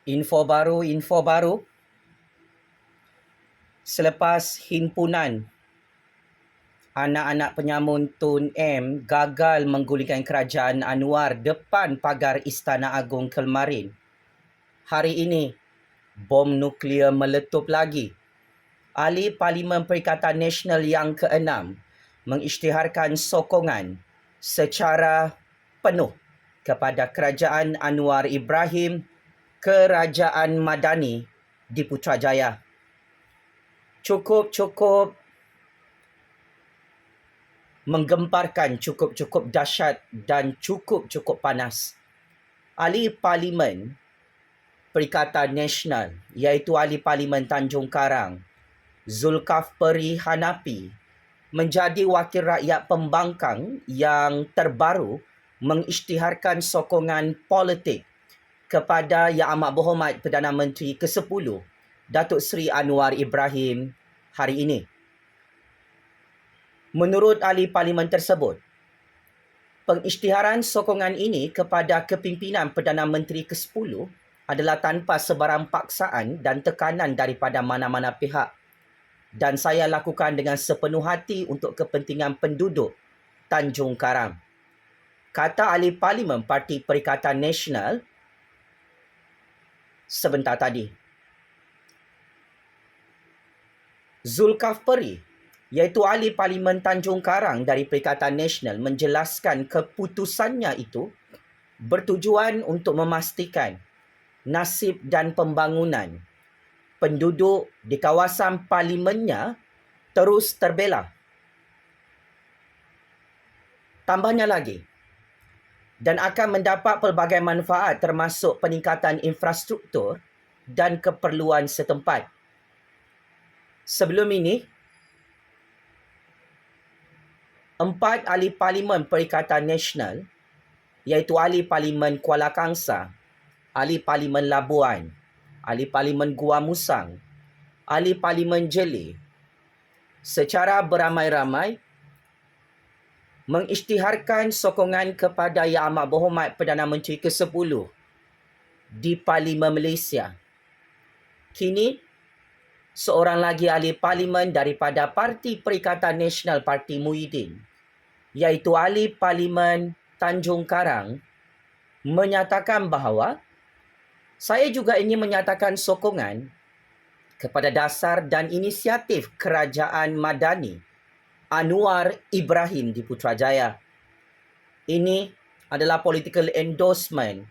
Info baru. Selepas himpunan anak-anak penyamun Tun M gagal menggulingkan kerajaan Anwar depan pagar Istana Agong Kelmarin, hari ini bom nuklear meletup lagi. Ahli Parlimen Perikatan Nasional yang ke-6 mengisytiharkan sokongan secara penuh kepada Kerajaan Anwar Ibrahim, Kerajaan Madani di Putrajaya. Cukup menggemparkan, cukup dahsyat dan cukup panas. Ahli Parlimen Perikatan Nasional iaitu Ahli Parlimen Tanjung Karang, Zulkifli Hanafi, menjadi wakil rakyat pembangkang yang terbaru mengisytiharkan sokongan politik kepada Yang Amat Berhormat Perdana Menteri ke-10 Datuk Seri Anwar Ibrahim hari ini. Menurut ahli parlimen tersebut, pengisytiharan sokongan ini kepada kepimpinan Perdana Menteri ke-10 adalah tanpa sebarang paksaan dan tekanan daripada mana-mana pihak, dan saya lakukan dengan sepenuh hati untuk kepentingan penduduk Tanjung Karang, kata ahli parlimen Parti Perikatan Nasional sebentar tadi. Zulkifli, iaitu ahli parlimen Tanjung Karang dari Perikatan Nasional, menjelaskan keputusannya itu bertujuan untuk memastikan nasib dan pembangunan penduduk di kawasan parlimennya terus terbela. Tambahnya lagi, dan akan mendapat pelbagai manfaat termasuk peningkatan infrastruktur dan keperluan setempat. Sebelum ini, 4 ahli parlimen Perikatan Nasional iaitu ahli parlimen Kuala Kangsar, ahli parlimen Labuan, ahli parlimen Gua Musang, ahli parlimen Jeli, secara beramai-ramai mengisytiharkan sokongan kepada Yang Amat Berhormat Perdana Menteri ke-10 di Parlimen Malaysia. Kini, seorang lagi ahli parlimen daripada Parti Perikatan Nasional Parti Muhyiddin, iaitu ahli parlimen Tanjung Karang, menyatakan bahawa saya juga ingin menyatakan sokongan kepada dasar dan inisiatif Kerajaan Madani Anwar Ibrahim di Putrajaya. Ini adalah political endorsement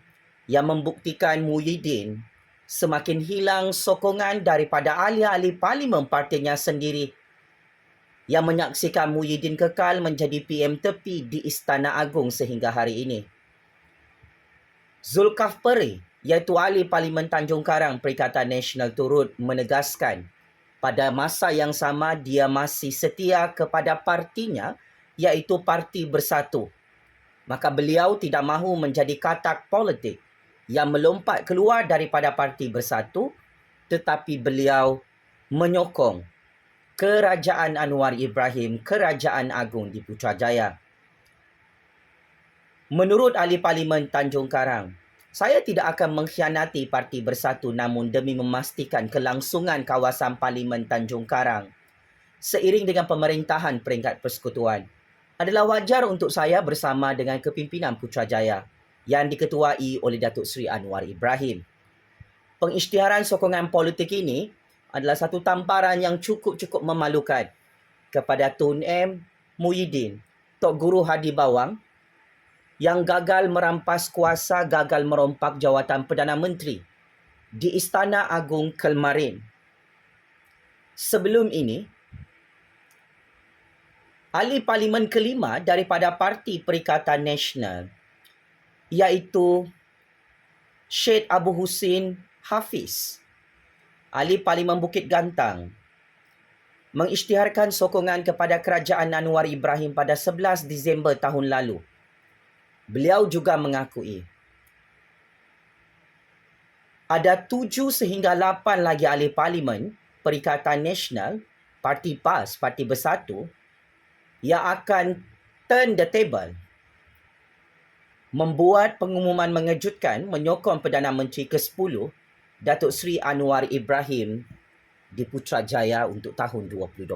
yang membuktikan Muhyiddin semakin hilang sokongan daripada ahli-ahli parlimen partinya sendiri, yang menyaksikan Muhyiddin kekal menjadi PM tepi di Istana Agong sehingga hari ini. Zulkifli, iaitu ahli parlimen Tanjung Karang Perikatan Nasional, turut menegaskan pada masa yang sama dia masih setia kepada partinya, iaitu Parti Bersatu. Maka beliau tidak mahu menjadi katak politik yang melompat keluar daripada Parti Bersatu, tetapi beliau menyokong Kerajaan Anwar Ibrahim, Kerajaan Agong di Putrajaya. Menurut ahli parlimen Tanjung Karang, saya tidak akan mengkhianati Parti Bersatu, namun demi memastikan kelangsungan kawasan parlimen Tanjung Karang seiring dengan pemerintahan peringkat persekutuan, adalah wajar untuk saya bersama dengan kepimpinan Putrajaya yang diketuai oleh Datuk Seri Anwar Ibrahim. Pengisytiharan sokongan politik ini adalah satu tamparan yang cukup memalukan kepada Tun M, Muhyiddin, Tok Guru Hadi Bawang, yang gagal merampas kuasa, gagal merompak jawatan Perdana Menteri di Istana Agong Kelmarin. Sebelum ini, ahli parlimen kelima daripada Parti Perikatan Nasional, iaitu Syed Abu Husin Hafiz, ahli parlimen Bukit Gantang, mengisytiharkan sokongan kepada Kerajaan Anwar Ibrahim pada 11 Disember tahun lalu. Beliau juga mengakui ada 7 sehingga 8 lagi ahli parlimen Perikatan Nasional, Parti PAS, Parti Bersatu, yang akan turn the table, membuat pengumuman mengejutkan menyokong Perdana Menteri ke-10 Datuk Seri Anwar Ibrahim di Putrajaya untuk tahun 2024.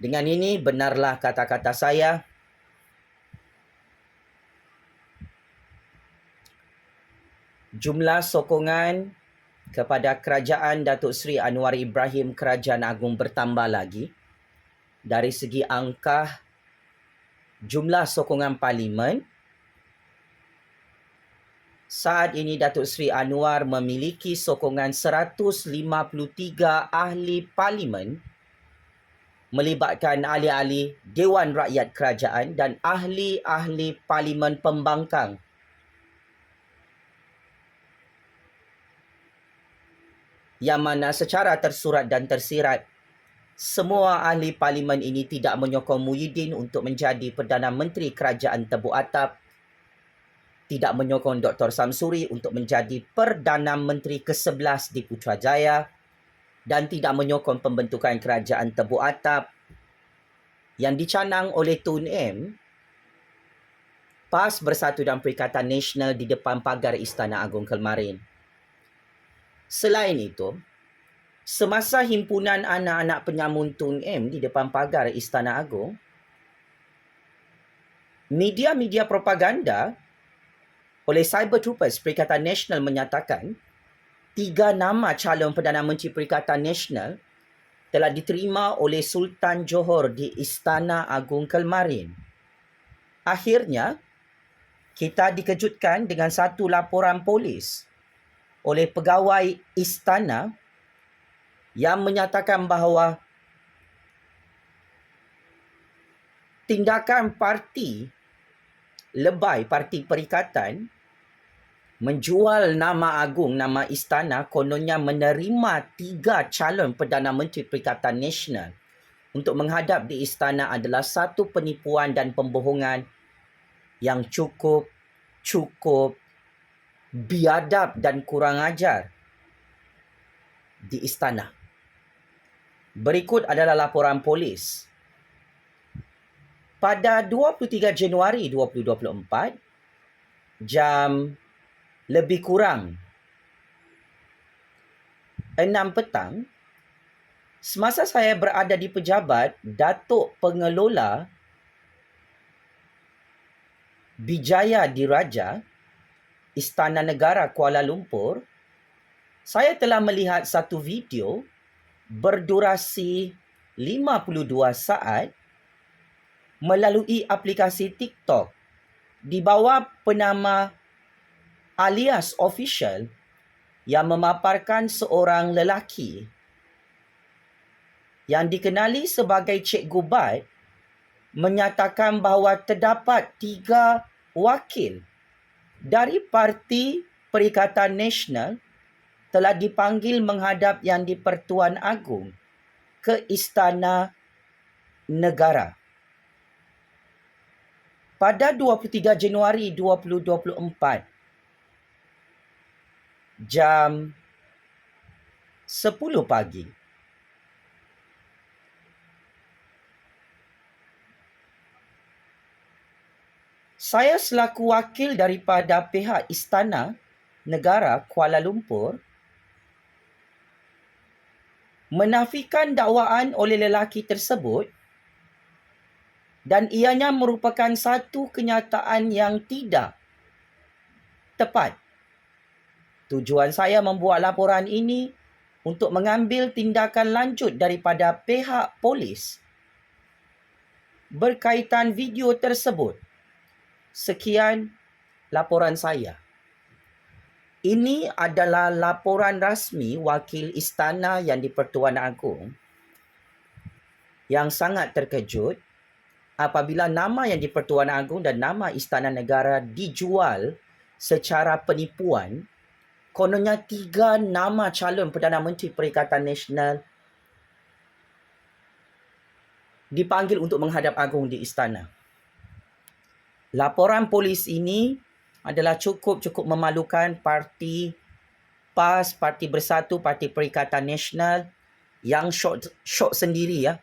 Dengan ini benarlah kata-kata saya. Jumlah sokongan kepada kerajaan Datuk Seri Anwar Ibrahim Kerajaan Agung bertambah lagi. Dari segi angka jumlah sokongan parlimen, saat ini Datuk Seri Anwar memiliki sokongan 153 ahli parlimen melibatkan ahli-ahli Dewan Rakyat Kerajaan dan ahli-ahli parlimen pembangkang. Yang mana secara tersurat dan tersirat, semua ahli parlimen ini tidak menyokong Muhyiddin untuk menjadi Perdana Menteri Kerajaan Tebu Atap, tidak menyokong Dr. Samsuri untuk menjadi Perdana Menteri ke-11 di Putrajaya, dan tidak menyokong pembentukan Kerajaan Tebu Atap yang dicanang oleh Tun M, PAS Bersatu dan Perikatan Nasional di depan pagar Istana Agung Kelmarin. Selain itu, semasa himpunan anak-anak penyamun Tun M di depan pagar Istana Agung, media-media propaganda oleh Cyber Troopers Perikatan Nasional menyatakan 3 nama calon Perdana Menteri Perikatan Nasional telah diterima oleh Sultan Johor di Istana Agung Kelmarin. Akhirnya, kita dikejutkan dengan satu laporan polis oleh pegawai istana yang menyatakan bahawa tindakan parti lebay, parti perikatan, menjual nama agung, nama istana, kononnya menerima 3 calon Perdana Menteri Perikatan Nasional untuk menghadap di istana adalah satu penipuan dan pembohongan yang cukup biadab dan kurang ajar di istana. Berikut adalah laporan polis. Pada 23 Januari 2024, jam lebih kurang 6 petang, semasa saya berada di pejabat Datuk Pengelola Bijaya Diraja, Istana Negara Kuala Lumpur, saya telah melihat satu video berdurasi 52 saat melalui aplikasi TikTok di bawah penama alias official yang memaparkan seorang lelaki yang dikenali sebagai Cikgu Bat menyatakan bahawa terdapat 3 wakil dari Parti Perikatan Nasional telah dipanggil menghadap Yang di-Pertuan Agong ke Istana Negara. Pada 23 Januari 2024, jam 10 pagi, saya selaku wakil daripada pihak Istana Negara Kuala Lumpur menafikan dakwaan oleh lelaki tersebut dan ianya merupakan satu kenyataan yang tidak tepat. Tujuan saya membuat laporan ini untuk mengambil tindakan lanjut daripada pihak polis berkaitan video tersebut. Sekian laporan saya. Ini adalah laporan rasmi wakil istana Yang di-Pertuan Agong yang sangat terkejut apabila nama Yang di-Pertuan Agong dan nama Istana Negara dijual secara penipuan. Kononnya 3 nama calon Perdana Menteri Perikatan Nasional dipanggil untuk menghadap agung di istana. Laporan polis ini adalah cukup memalukan parti PAS, Parti Bersatu, Parti Perikatan Nasional yang syok sendiri ya.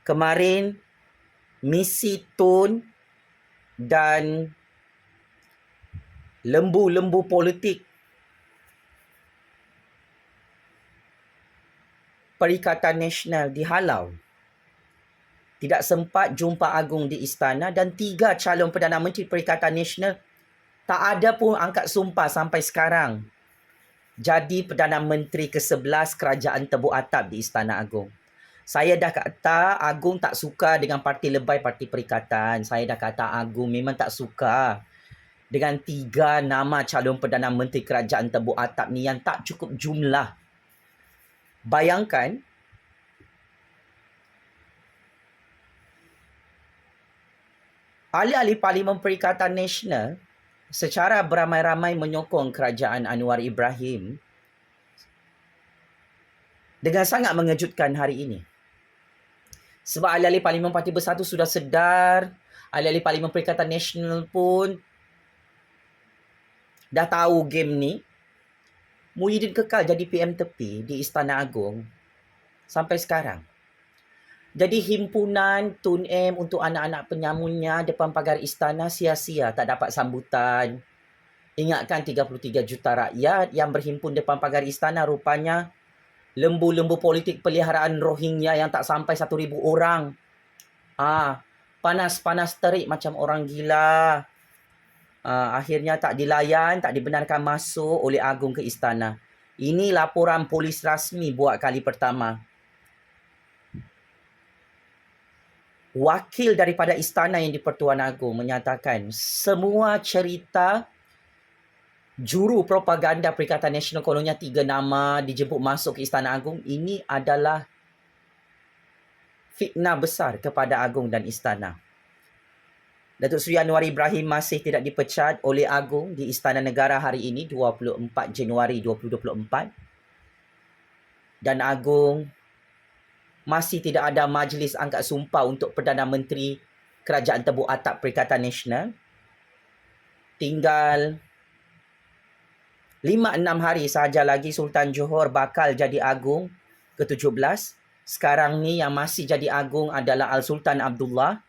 Kemarin misi Tun dan lembu-lembu politik Perikatan Nasional dihalau. Tidak sempat jumpa agung di istana dan 3 calon Perdana Menteri Perikatan Nasional tak ada pun angkat sumpah sampai sekarang jadi Perdana Menteri ke-11 Kerajaan Tebuk Atap di Istana Agung. Saya dah kata Agung tak suka dengan parti lebay Parti Perikatan. Saya dah kata Agung memang tak suka dengan 3 nama calon Perdana Menteri Kerajaan Tebuk Atap ni yang tak cukup jumlah. Bayangkan, ahli-ahli Parlimen Perikatan Nasional secara beramai-ramai menyokong kerajaan Anwar Ibrahim dengan sangat mengejutkan hari ini. Sebab ahli-ahli Parlimen Parti Bersatu sudah sedar, ahli-ahli Parlimen Perikatan Nasional pun dah tahu game ni. Muhyiddin kekal jadi PM tepi di Istana Agung sampai sekarang. Jadi himpunan Tun M untuk anak-anak penyamunnya depan pagar istana sia-sia, tak dapat sambutan. Ingatkan 33 juta rakyat yang berhimpun depan pagar istana rupanya lembu-lembu politik peliharaan Rohingya yang tak sampai 1,000 orang. Panas-panas terik macam orang gila. Akhirnya tak dilayan, tak dibenarkan masuk oleh Agung ke istana. Ini laporan polis rasmi buat kali pertama. Wakil daripada istana yang di Pertuan Agong menyatakan semua cerita juru propaganda Perikatan Nasional kononnya 3 nama dijemput masuk ke Istana Agung ini adalah fitnah besar kepada Agung dan istana. Datuk Seri Anwar Ibrahim masih tidak dipecat oleh Agung di Istana Negara hari ini 24 Januari 2024 dan Agung masih tidak ada majlis angkat sumpah untuk Perdana Menteri Kerajaan Tebuk Atap Perikatan Nasional. Tinggal 5-6 hari sahaja lagi Sultan Johor bakal jadi Agung ke-17. Sekarang ni yang masih jadi Agung adalah Al-Sultan Abdullah,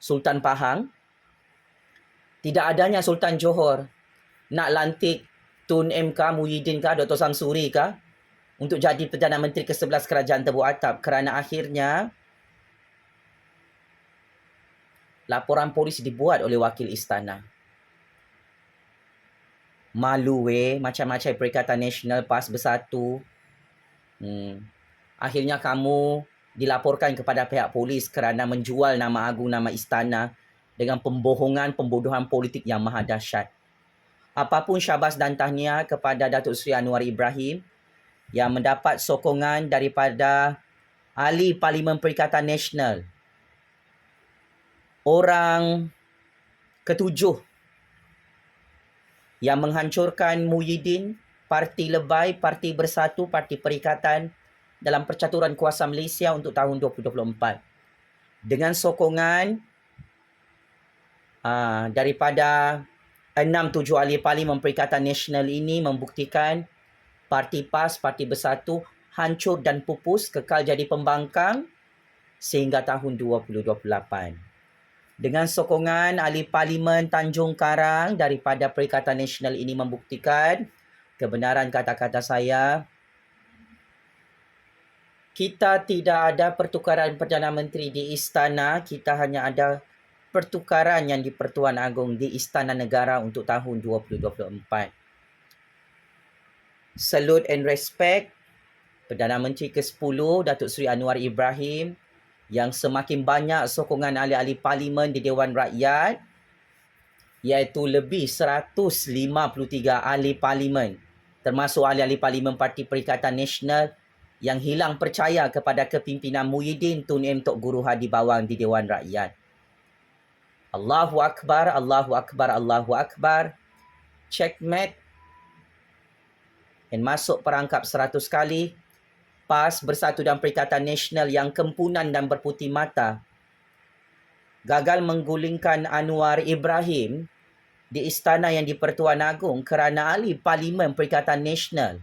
Sultan Pahang. Tidak adanya Sultan Johor nak lantik Tun M kah, Muhyiddin kah, Dr. Samsuri kah untuk jadi Perdana Menteri ke-11 Kerajaan Tebuk Atap kerana akhirnya laporan polis dibuat oleh wakil istana. Malu macam-macam Perikatan Nasional PAS Bersatu. Akhirnya kamu dilaporkan kepada pihak polis kerana menjual nama Agung, nama istana dengan pembohongan, pembodohan politik yang maha dahsyat. Apapun syabas dan tahniah kepada Datuk Seri Anwar Ibrahim yang mendapat sokongan daripada ahli Parlimen Perikatan Nasional. Orang ke-7 yang menghancurkan Muhyiddin, Parti Lebay, Parti Bersatu, Parti Perikatan dalam percaturan kuasa Malaysia untuk tahun 2024. Dengan sokongan daripada 6-7 ahli Parlimen Perikatan Nasional ini membuktikan Parti PAS, Parti Bersatu hancur dan pupus, kekal jadi pembangkang sehingga tahun 2028. Dengan sokongan ahli Parlimen Tanjung Karang daripada Perikatan Nasional ini membuktikan kebenaran kata-kata saya. Kita tidak ada pertukaran Perdana Menteri di istana, kita hanya ada pertukaran yang di Pertuan Agong di Istana Negara untuk tahun 2024. Salute and respect Perdana Menteri ke-10 Datuk Seri Anwar Ibrahim yang semakin banyak sokongan ahli-ahli Parlimen di Dewan Rakyat, iaitu lebih 153 ahli Parlimen termasuk ahli-ahli Parlimen Parti Perikatan Nasional yang hilang percaya kepada kepimpinan Muhyiddin Tun M Tok Guru Hadi Bawang di Dewan Rakyat. Allahu Akbar, Allahu Akbar, Allahu Akbar. Checkmate. Dan masuk perangkap 100 kali. PAS Bersatu dan Perikatan Nasional yang kempunan dan berputih mata gagal menggulingkan Anwar Ibrahim di istana yang di Pertuan Agong kerana ahli Parlimen Perikatan Nasional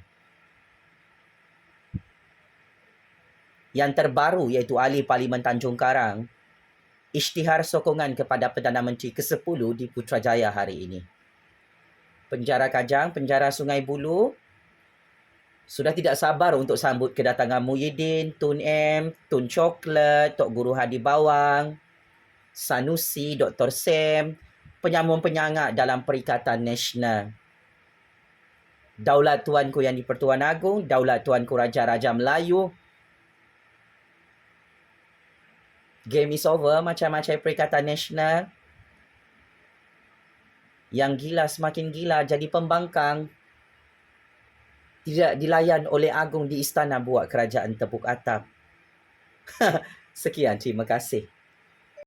yang terbaru iaitu ahli Parlimen Tanjung Karang isytihar sokongan kepada Perdana Menteri ke-10 di Putrajaya hari ini. Penjara Kajang, penjara Sungai Buloh Sudah tidak sabar untuk sambut kedatangan Muhyiddin, Tun M, Tun Coklat, Tok Guru Hadi Bawang, Sanusi, Dr. Sam, penyambung-penyangga dalam Perikatan Nasional. Daulat Tuanku Yang di-Pertuan Agong, Daulat Tuanku Raja-Raja Melayu. Game is over, macam-macam Perikatan Nasional. Yang gila semakin gila, jadi pembangkang. Tidak dilayan oleh Agong di istana buat kerajaan tepuk atap. Sekian, terima kasih.